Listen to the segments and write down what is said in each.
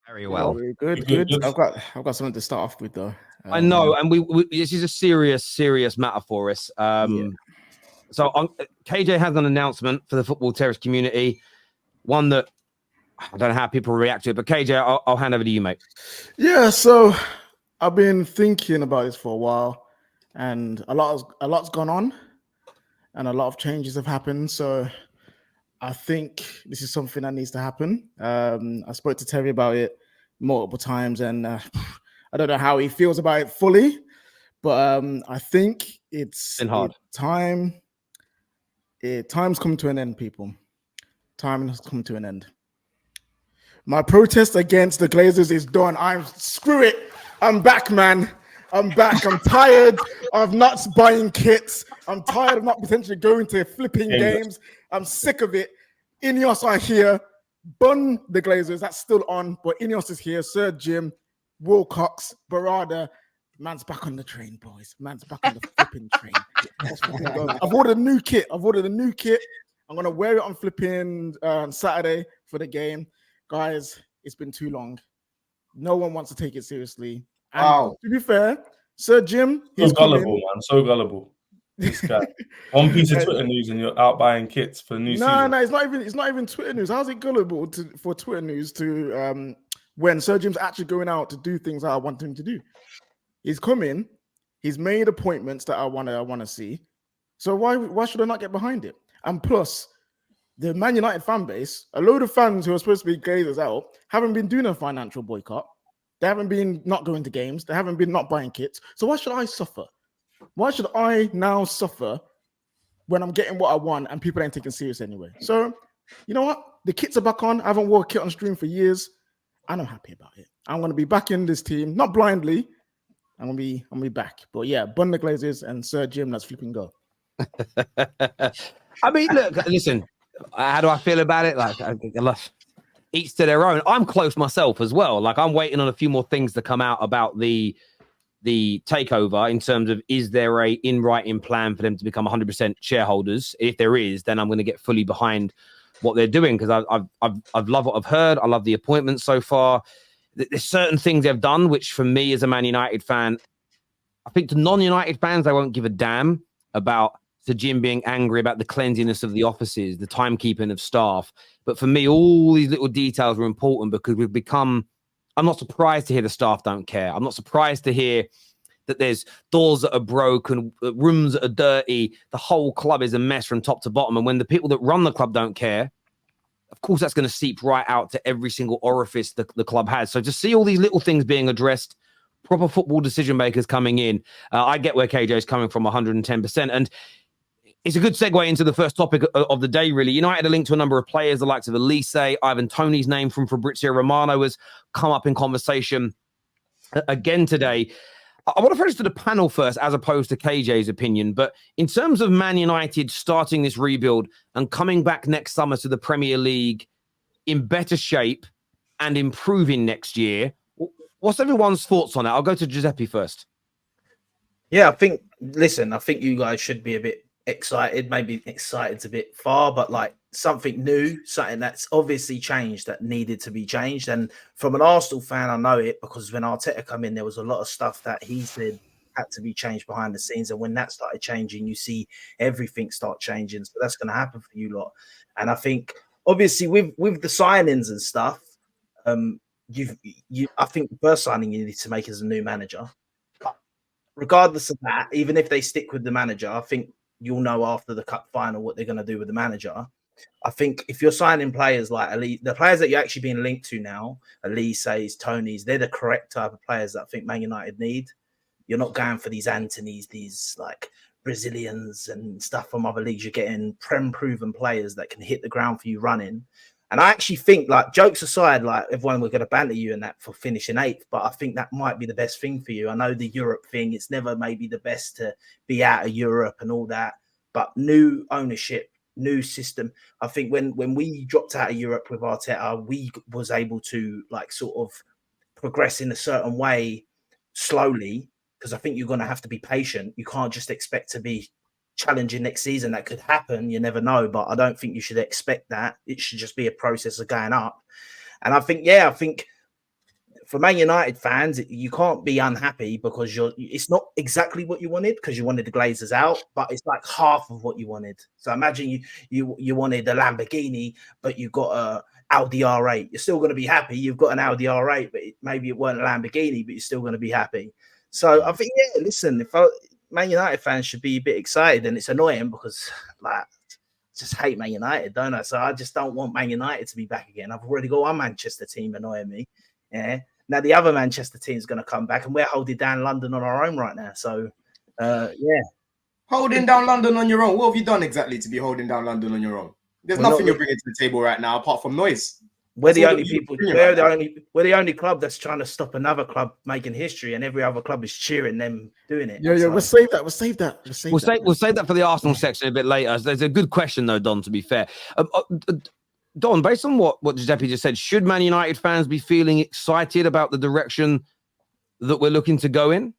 Very Yeah, well. very good. I've got something to start off with though. I know, and we this is a serious matter for us. So KJ has an announcement for the Football Terrace community, one that I don't know how people react to it, but KJ, I'll hand over to you, mate. Yeah, so I've been thinking about this for a while, and a lot's gone on, and a lot of changes have happened. So I think this is something that needs to happen. I spoke to Terry about it multiple times, and I don't know how he feels about it fully, but I think it's hard. Time's come to an end, people. Time has come to an end. My protest against the Glazers is done. Screw it. I'm back, man. I'm back. I'm tired of not buying kits. I'm tired of not potentially going to flipping games. I'm sick of it. Ineos are here. Bun the Glazers. That's still on, but Ineos is here. Sir Jim, Wilcox, Barada. Man's back on the train, boys. Man's back on the flipping train. I've ordered a new kit. I'm going to wear it on flipping Saturday for the game. Guys, it's been too long. No one wants to take it seriously. And to be fair, Sir Jim, he's so gullible, man. So gullible. This guy. One piece of Twitter news and you're out buying kits for the new season. No, it's not even Twitter news. How's it gullible for Twitter news to when Sir Jim's actually going out to do things that I want him to do? He's coming. He's made appointments that I want to see. So why should I not get behind it? And plus, the Man United fan base, a load of fans who are supposed to be Glazers out, haven't been doing a financial boycott. They haven't been not going to games. They haven't been not buying kits. So why should I suffer? Why should I now suffer when I'm getting what I want and people ain't taking serious anyway? So, you know what? The kits are back on. I haven't wore a kit on stream for years, and I'm happy about it. I'm going to be back in this team, not blindly. I'm gonna be back. But yeah, bun the Glazers and Sir Jim, let's flipping go. I mean, look, listen. How do I feel about it? Like, each to their own. I'm close myself as well. Like, I'm waiting on a few more things to come out about the takeover in terms of, is there a in writing plan for them to become 100% shareholders? If there is, then I'm going to get fully behind what they're doing, because I've loved what I've heard. I love the appointments so far. There's certain things they've done which, for me as a Man United fan, I think to non-United fans, they won't give a damn about Sir Jim being angry about the cleanliness of the offices, the timekeeping of staff. But for me, all these little details are important, because we've become... I'm not surprised to hear the staff don't care. I'm not surprised to hear that there's doors that are broken, rooms that are dirty. The whole club is a mess from top to bottom. And when the people that run the club don't care, of course, that's going to seep right out to every single orifice the club has. So to see all these little things being addressed, proper football decision makers coming in, I get where KJ is coming from 110%. And it's a good segue into the first topic of the day, really. United are linked to a number of players, the likes of Elise. Ivan Toney's name from Fabrizio Romano has come up in conversation again today. I want to focus to the panel first, as opposed to KJ's opinion. But in terms of Man United starting this rebuild and coming back next summer to the Premier League in better shape and improving next year, what's everyone's thoughts on it? I'll go to Giuseppe first. Yeah, I think you guys should be a bit excited. Maybe excited's a bit far, but like something new, something that's obviously changed, that needed to be changed. And from an Arsenal fan, I know it, because when Arteta come in, there was a lot of stuff that he said had to be changed behind the scenes. And when that started changing, you see everything start changing. So that's going to happen for you lot. And I think obviously with the signings and stuff, I think the first signing you need to make is a new manager. But regardless of that, even if they stick with the manager, I think you'll know after the cup final what they're going to do with the manager. I think if you're signing players like Elise, the players that you're actually being linked to now, Elise's, Tony's, they're the correct type of players that I think Man United need. You're not going for these Antonys, these like Brazilians and stuff from other leagues. You're getting proven players that can hit the ground for you running. And I actually think, like, jokes aside, like, everyone we're going to banter you and that for finishing 8th, but I think that might be the best thing for you. I know the Europe thing, it's never maybe the best to be out of Europe and all that, but new ownership, new system. I think when we dropped out of Europe with Arteta, we was able to, like, sort of progress in a certain way slowly, because I think you're going to have to be patient. You can't just expect to be challenging next season. That could happen, you never know, but I don't think you should expect that. It should just be a process of going up. And I think for Man United fans, you can't be unhappy because it's not exactly what you wanted, because you wanted the Glazers out, but it's like half of what you wanted. So imagine you wanted a Lamborghini, but you got a Audi R8. You're still going to be happy. You've got an Audi R8, but maybe it weren't a Lamborghini, but you're still going to be happy. So I think, yeah, listen, Man United fans should be a bit excited, and it's annoying because like, just hate Man United, don't I? So I just don't want Man United to be back again. I've already got one Manchester team annoying me. Yeah. Now the other Manchester team is going to come back, and we're holding down London on our own right now. So, yeah. Holding down London on your own. What have you done exactly to be holding down London on your own? There's nothing you're bringing to the table right now apart from noise. We're the only people. We're the only club that's trying to stop another club making history, and every other club is cheering them doing it. Yeah. So. We'll save that. We'll save that for the Arsenal section a bit later. There's a good question though, Don. To be fair, Don, based on what Giuseppe just said, should Man United fans be feeling excited about the direction that we're looking to go in?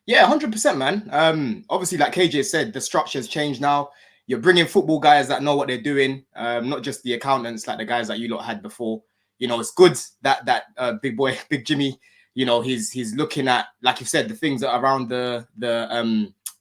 Yeah, 100%, man. Obviously, like KJ said, the structure's changed now. You're bringing football guys that know what they're doing, not just the accountants like the guys that you lot had before. You know, it's good that big boy, Big Jimmy, you know, he's looking at, like you said, the things that are around the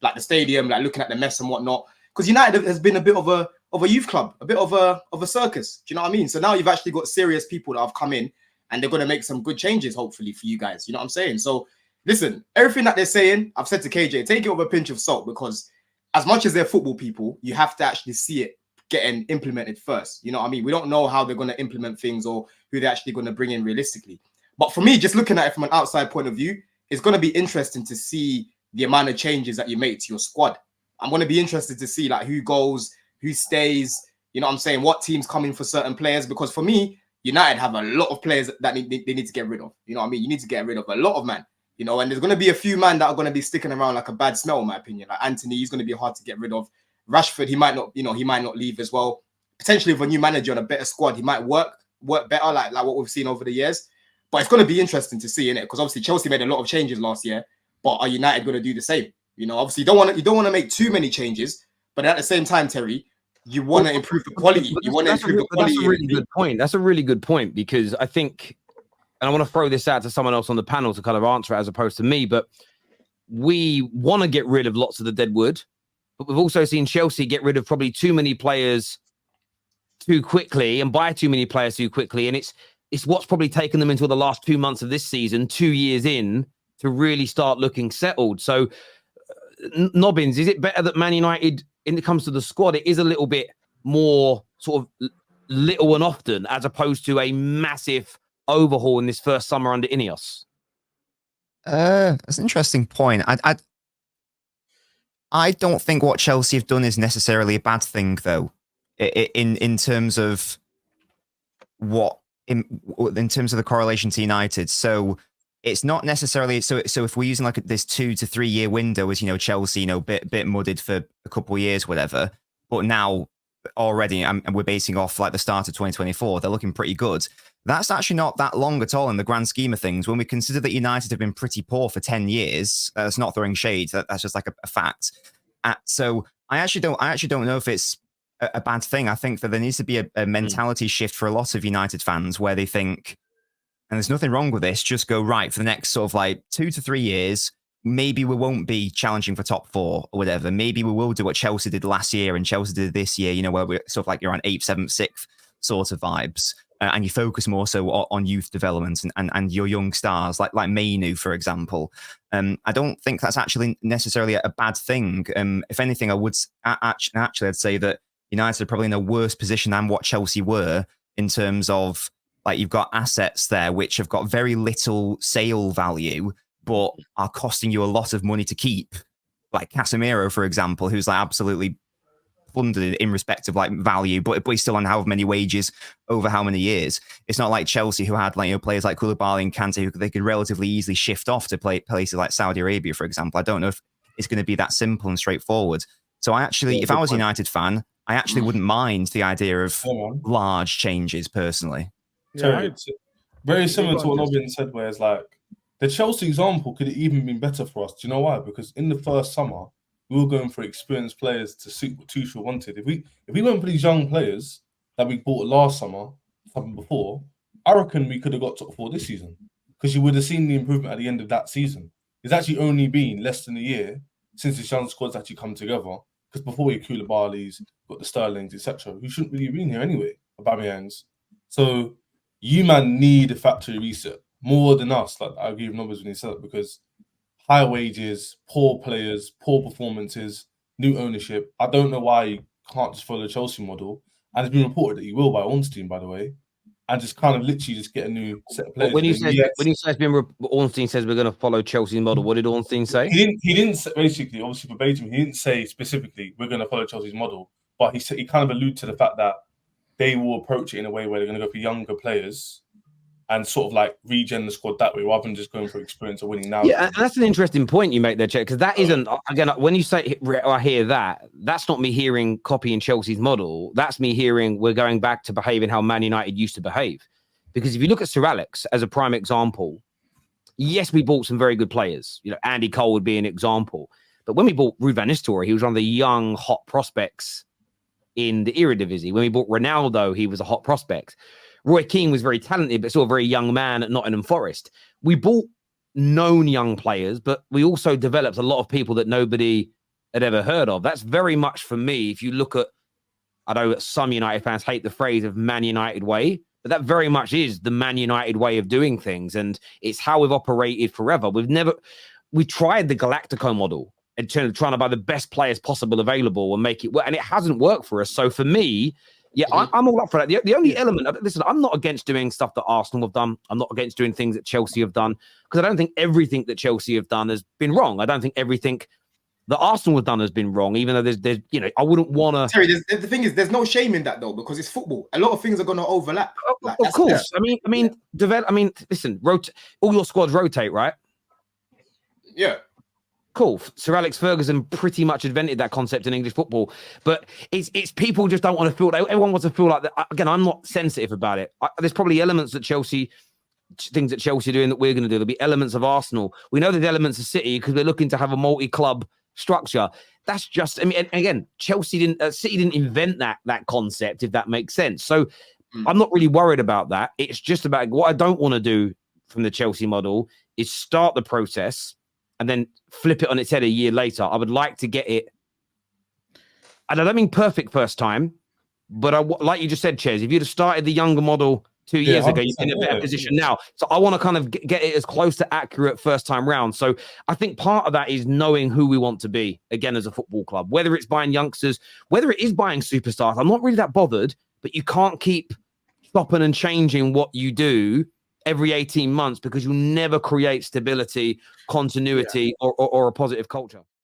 like the stadium, like looking at the mess and whatnot. Because United has been a bit of a youth club, a bit of a circus. Do you know what I mean? So now you've actually got serious people that have come in, and they're going to make some good changes, hopefully, for you guys. You know what I'm saying? So listen, everything that they're saying, I've said to KJ, take it with a pinch of salt, because as much as they're football people, you have to actually see it getting implemented first. You know what I mean? We don't know how they're going to implement things or who they're actually going to bring in realistically. But for me, just looking at it from an outside point of view, it's going to be interesting to see the amount of changes that you make to your squad. I'm going to be interested to see like who goes, who stays, you know what I'm saying? What teams come in for certain players? Because for me, United have a lot of players that they need to get rid of. You know what I mean? You need to get rid of a lot of man. You know, and there's going to be a few man that are going to be sticking around like a bad smell, in my opinion. Like Anthony, he's going to be hard to get rid of. Rashford, he might not leave as well. Potentially with a new manager and a better squad, he might work better, like what we've seen over the years. But it's going to be interesting to see, innit? Because obviously Chelsea made a lot of changes last year, but are United going to do the same? You know, obviously you don't want to make too many changes, but at the same time, Terry, you want to improve the quality. You want to improve the quality. That's a really good point. That's a really good point, because I think, and I want to throw this out to someone else on the panel to kind of answer it as opposed to me, but we want to get rid of lots of the dead wood, but we've also seen Chelsea get rid of probably too many players too quickly and buy too many players too quickly. And it's what's probably taken them until the last 2 months of this season, 2 years in, to really start looking settled. So, Nobbins, is it better that Man United, when it comes to the squad, it is a little bit more sort of little and often, as opposed to a massive overhaul in this first summer under Ineos? That's an interesting point. I don't think what Chelsea have done is necessarily a bad thing, though. In terms of in terms of the correlation to United, so it's not necessarily so if we're using like this 2 to 3 year window, as you know, Chelsea, you know, bit mudded for a couple of years, whatever, but now already, and we're basing off like the start of 2024, they're looking pretty good. That's actually not that long at all in the grand scheme of things. When we consider that United have been pretty poor for 10 years, that's not throwing shade. That's just like a fact. So I actually don't know if it's a bad thing. I think that there needs to be a mentality shift for a lot of United fans where they think, and there's nothing wrong with this, just go right for the next sort of like 2 to 3 years. Maybe we won't be challenging for top 4 or whatever. Maybe we will do what Chelsea did last year and Chelsea did this year, you know, where we're sort of like you're on 8th, 7th, 6th sort of vibes. And you focus more so on youth development and your young stars, like Mainu, for example. I don't think that's actually necessarily a bad thing. If anything, I would actually I'd say that United are probably in a worse position than what Chelsea were, in terms of like you've got assets there which have got very little sale value, but are costing you a lot of money to keep. Like Casemiro, for example, who's like absolutely funded in respect of like value, but he's still on however many wages over how many years. It's not like Chelsea, who had like, you know, players like Koulibaly and Kante who they could relatively easily shift off to play places like Saudi Arabia, for example. I don't know if it's going to be that simple and straightforward. So I actually, if I was a United fan, I actually wouldn't mind the idea of large changes personally. Yeah. Very similar to what Robin said, where it's like the Chelsea example could have even been better for us. Do you know why? Because in the first summer, we were going for experienced players to suit what Tuchel wanted. If we went for these young players that we bought last summer, something before, I reckon we could have got top 4 this season. because you would have seen the improvement at the end of that season. It's actually only been less than a year since this young squad's actually come together. Because before we Koulibaly's, got the Sterlings, etc., who shouldn't really have been here anyway, Aubameyangs. So you man need a factory reset more than us. Like I agree with numbers when he said that, because high wages, poor players, poor performances, new ownership. I don't know why you can't just follow the Chelsea model. And it's been reported that he will by Ornstein, by the way, and just kind of literally just get a new set of players. When you say it's been, Ornstein says we're going to follow Chelsea's model. What did Ornstein say? He didn't say, basically, obviously verbatim, he didn't say specifically we're going to follow Chelsea's model, but he kind of alluded to the fact that they will approach it in a way where they're going to go for younger players and sort of like regen the squad that way, rather than just going for experience or winning now. Yeah, and that's an interesting point you make there, Chet, because that isn't, again, when you say I hear that, that's not me hearing copying Chelsea's model. That's me hearing we're going back to behaving how Man United used to behave. Because if you look at Sir Alex as a prime example, yes, we bought some very good players. You know, Andy Cole would be an example. But when we bought Ruud van Nistelrooy, he was one of the young, hot prospects in the Eredivisie. When we bought Ronaldo, he was a hot prospect. Roy Keane was very talented, but still a very young man at Nottingham Forest. We bought known young players, but we also developed a lot of people that nobody had ever heard of. That's very much for me. If you look at, I know that some United fans hate the phrase of Man United way, but that very much is the Man United way of doing things. And it's how we've operated forever. We tried the Galactico model in terms of trying to buy the best players possible available and make it work. And it hasn't worked for us. So for me, yeah, I'm all up for that. The only element, listen, I'm not against doing stuff that Arsenal have done. I'm not against doing things that Chelsea have done, because I don't think everything that Chelsea have done has been wrong. I don't think everything that Arsenal have done has been wrong, even though there's you know, I wouldn't want to. Terry, the thing is, there's no shame in that though, because it's football. A lot of things are going to overlap. Like, of course. Listen, all your squads rotate, right? Yeah. Cool. Sir Alex Ferguson pretty much invented that concept in English football, but it's people just don't want to feel. Everyone wants to feel like that. Again, I'm not sensitive about it. There's probably elements that things that Chelsea are doing that we're going to do. There'll be elements of Arsenal. We know there's elements of City because we're looking to have a multi-club structure. That's just, I mean, and again, City didn't invent that concept, if that makes sense. So I'm not really worried about that. It's just about what I don't want to do from the Chelsea model is start the process and then flip it on its head a year later. I would like to get it, and I don't mean perfect first time, but like you just said, Ches, if you'd have started the younger model 2 years ago, you're in a better position now. So I want to kind of get it as close to accurate first time round. So I think part of that is knowing who we want to be, again, as a football club, whether it's buying youngsters, whether it is buying superstars. I'm not really that bothered, but you can't keep stopping and changing what you do every 18 months because you'll never create stability, continuity, or a positive culture.